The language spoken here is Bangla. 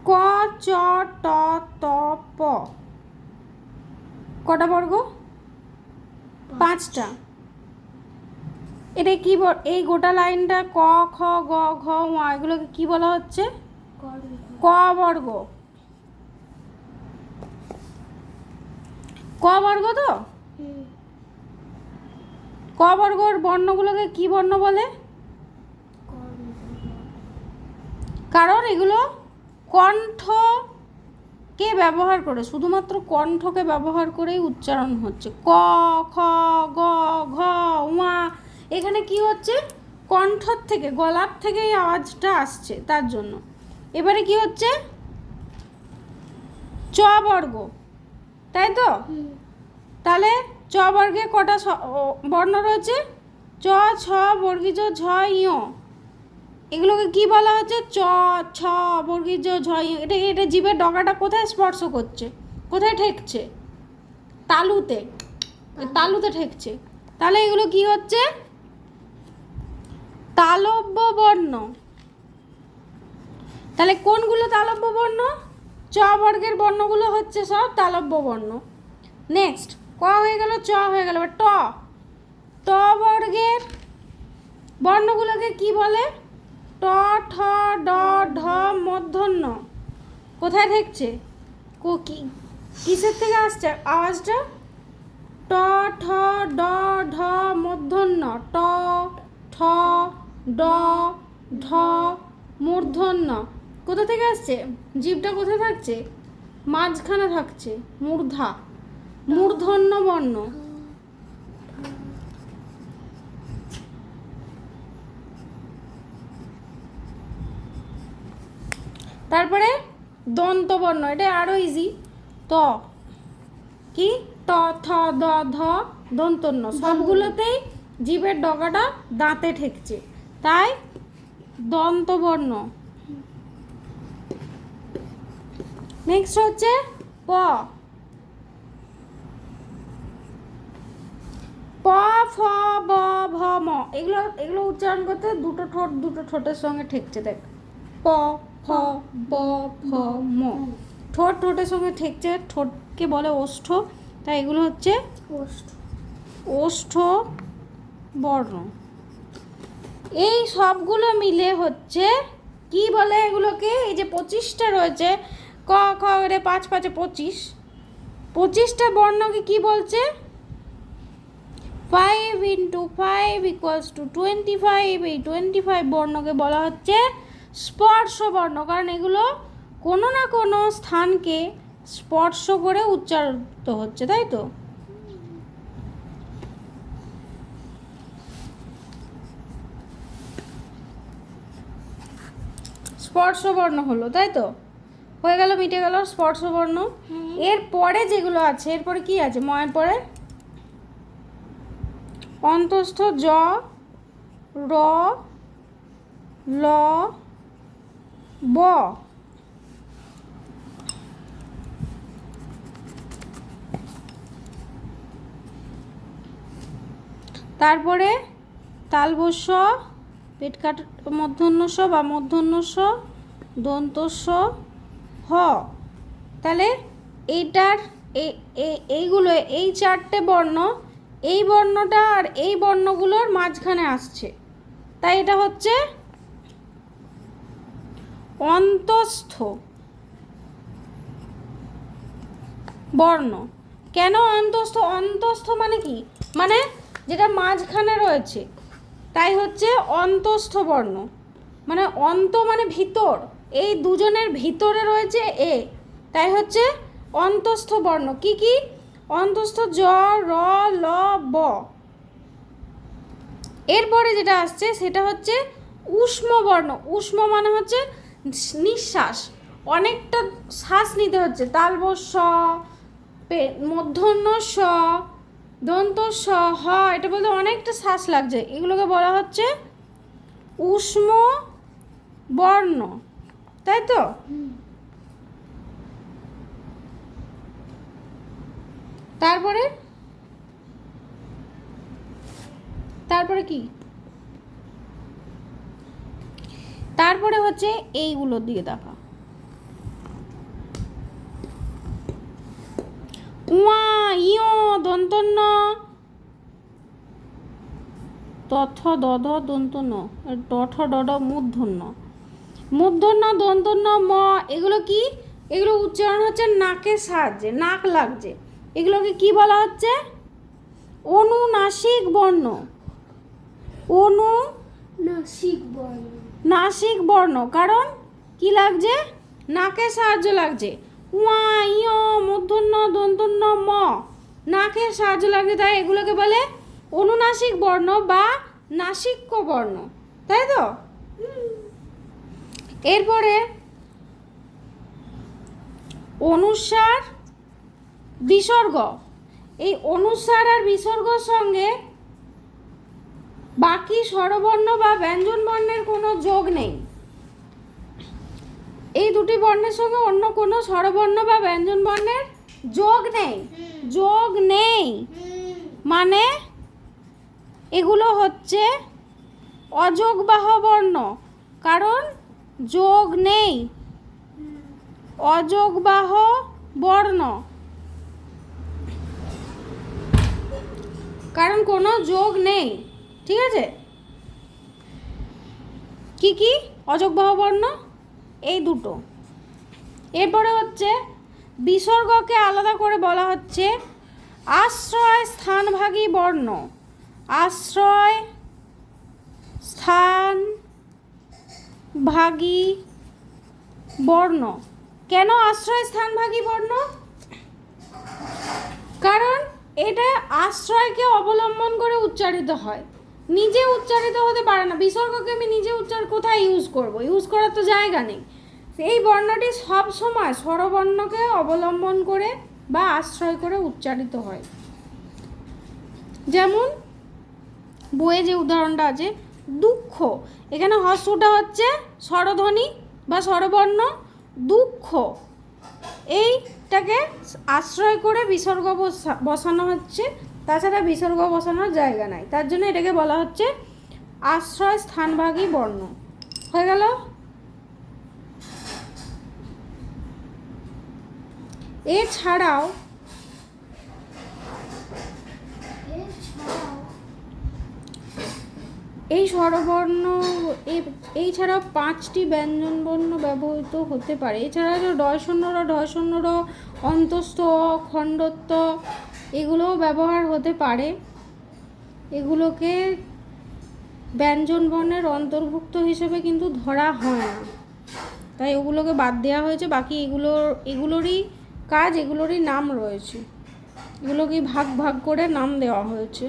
ক চ ট ত প কটা বর্গ? 5টা। এটা কি এই গোটা লাইনটা ক খ গ ঘ ঙ এগুলোকে কি বলা হচ্ছে? ক বর্গ। ক বর্গ তো? ক বর্গর বর্ণগুলোকে কি বর্ণ বলে? কারণ এগুলো কণ্ঠকে ব্যবহার করে, শুধুমাত্র কণ্ঠকে ব্যবহার করেই উচ্চারণ হচ্ছে। ক খ গ ঘ ঙ এখানে কি হচ্ছে? কণ্ঠর থেকে, গলার থেকে এই আওয়াজটা আসছে, তার জন্য। এবারে কি হচ্ছে? চ বর্গ, তাই তো? তাহলে চ বর্গে কটা বর্ণ রয়েছে? চ ছ বর্গীজ ঝ ঞ এগুলোকে কি বলা হচ্ছে? চ ছ বর্গীজ ঝ ঞ। এটা জিভের ডগাটা কোথায় স্পর্শ করছে? কোথায় ঠেকছে? তালুতে। তালুতে ঠেকছে। তাহলে এগুলো কি হচ্ছে? তালব্য বর্ণ। তাহলে কোনগুলো তালব্য বর্ণ? চ বর্গের বর্ণগুলো হচ্ছে সব তালব্য বর্ণ। নেক্সট ক হয়ে গেল, চ হয়ে গেল। ট ট বর্গের বর্ণগুলোকে কি বলে? ট ঠ ড ঢ মূর্ধন্য। কোথায় ঠেকছে? কিসের থেকে আসছে আওয়াজটা? ট ঠ ড ঢ মূর্ধন্য। ট ঠ ড ঢ মূর্ধন্য। কোথা থেকে আসছে? জিভটা কোথায় থাকছে? মাঝখানে থাকছে, মূর্ধা, মূর্ধন্য বর্ণ। তারপরে দন্তবর্ণ, এটা আরো ইজি। ত কি? ত থ দ ধ দন্তন্য। সবগুলোতেই জিভের ডগাটা দাঁতে ঠেকছে, তাই দন্তবর্ণ। নেক্সট হচ্ছে প। প ফ ব ভ ম এগুলো উচ্চারণ করতে দুটো ঠোঁটের সঙ্গে ঠেকছে। দেখ, প ফ ব ভ ম, ঠোঁটের সঙ্গে ঠেকছে। ঠোঁটকে বলে ওষ্ঠ, তাই এগুলো হচ্ছে ওষ্ঠ বর্ণ। এই সবগুলো মিলে হচ্ছে কি বলে এগুলোকে? এই যে 25টা রয়েছে, ক খ 5 5 25, 25টা বর্ণকে কি বলছে? 5 × 5 = 25। এই 25 বর্ণকে বলা হচ্ছে স্পর্শ বর্ণ, কারণ এগুলো কোনো না কোনো স্থানকে স্পর্শ করে উচ্চারিত হচ্ছে, তাই তো? স্পর্শবর্ণ হলো, তাই তো? হয়ে গেল, মিটে গেল স্পর্শবর্ণ। এরপরে যেগুলো আছে, এরপরে কি আছে? ময়ের পরে অন্তস্থ জ, র, ল, ব। তারপরে তালবস্য, পেটকাট মূর্ধন্য ষ বা মূর্ধন্য ষ, দন্তস্ব হ। তাহলে এইগুলো, এই 4টে বর্ণ, এই বর্ণটা আর এই বর্ণগুলোর মাঝখানে আসছে, তাই এটা হচ্ছে অন্তস্থ বর্ণ। কেন অন্তস্থ? অন্তস্থ মানে কি? মানে যেটা মাঝখানে রয়েছে, তাই হচ্ছে অন্তস্থ বর্ণ। মানে অন্ত মানে ভিতর, এই দুজনের ভিতরে রয়েছে এ, তাই হচ্ছে অন্তস্থ বর্ণ। কি কি? অন্তস্থ জ, র, ল, ব। এরপরে যেটা আসছে সেটা হচ্ছে ঊষ্ম বর্ণ। ঊষ্ম মানে হচ্ছে নিঃশ্বাস, অনেকটা শ্বাস নিতে হচ্ছে। তালবস্য, মূর্ধন্য ষ, দন্ত স, হ, এটা বলতে অনেকটা শ্বাস লাগছে, এগুলোকে বলা হচ্ছে ঊষ্ম বর্ণ, তাই তো? তারপরে কি? তারপরে হচ্ছে এইগুলো দিয়ে দেখা। উয়া ইয় দন্তন্য তথ দধ দন্তন্য টঠ ডড মূর্ধন্য মূর্ধন্য দন্তন্য ম এগুলো কি? এগুলো উচ্চারণ হচ্ছে নাকের সাহায্যে, নাক লাগছে। এগুলোকে কি বলা হচ্ছে? অনুনাসিক বর্ণ। নাসিক বর্ণ। নাসিক বর্ণ, কারণ কি লাগছে? নাকের সাহায্য লাগছে। উয়া ইয় মূর্ধন্য দন্তন্য ম নাকের সাহায্য লাগছে, তাই এগুলোকে বলে অনুনাসিক বর্ণ বা নাসিক্য বর্ণ, তাই তো? এরপরে অনুস্বার বিসর্গ। এই অনুস্বার আর বিসর্গর সঙ্গে বাকি স্বরবর্ণ বা ব্যঞ্জন বর্ণের কোনো যোগ নেই। এই দুটি বর্ণের সঙ্গে অন্য কোনো স্বরবর্ণ বা ব্যঞ্জন বর্ণের যোগ নেই। যোগ নেই মানে এগুলো হচ্ছে অযোগবাহ বর্ণ, কারণ যোগ নেই। অযোগবাহ বর্ণ, কারণ কোনো যোগ নেই। ঠিক আছে? কি কি অযোগবাহ বর্ণ? এই দুটো। এরপরে হচ্ছে বিসর্গকে আলাদা করে বলা হচ্ছে আশ্রয় স্থানভাগী বর্ণ। আশ্রয় স্থানভাগী বর্ণ। কেন আশ্রয় স্থানভাগী বর্ণ? কারণ এটা আশ্রয়কে অবলম্বন করে উচ্চারিত হয়, নিজে উচ্চারিত হতে পারে না। বিসর্গকে আমি নিজে কোথায় ইউজ করব? ইউজ করার তো জায়গা নেই। এই বর্ণটি সব সময় স্বরবর্ণকে অবলম্বন করে বা আশ্রয় করে উচ্চারিত হয়। যেমন বইয়ে যে উদাহরণটা আছে, দুঃখ, এখানে হস্রটা হচ্ছে স্বরধ্বনি বা স্বরবর্ণ দুঃখ, এইটাকে আশ্রয় করে বিসর্গ বসানো হচ্ছে, তাছাড়া বিসর্গ বসানোর জায়গা নাই, তার জন্য এটাকে বলা হচ্ছে আশ্রয় স্থানভাগী বর্ণ। হয়ে গেল? এছাড়াও এই স্বরবর্ণ এছাড়াও 5টি ব্যঞ্জন বর্ণ ব্যবহৃত হতে পারে। এছাড়া ঢ অন্তস্থ খণ্ডত্ব এগুলোও ব্যবহার হতে পারে। এগুলোকে ব্যঞ্জন বর্ণের অন্তর্ভুক্ত হিসেবে কিন্তু ধরা হয় না, তাই ওগুলোকে বাদ দেওয়া হয়েছে। বাকি এগুলোরই কাজ, এগুলোরই নাম রয়েছে, এগুলোকে ভাগ ভাগ করে নাম দেওয়া হয়েছে।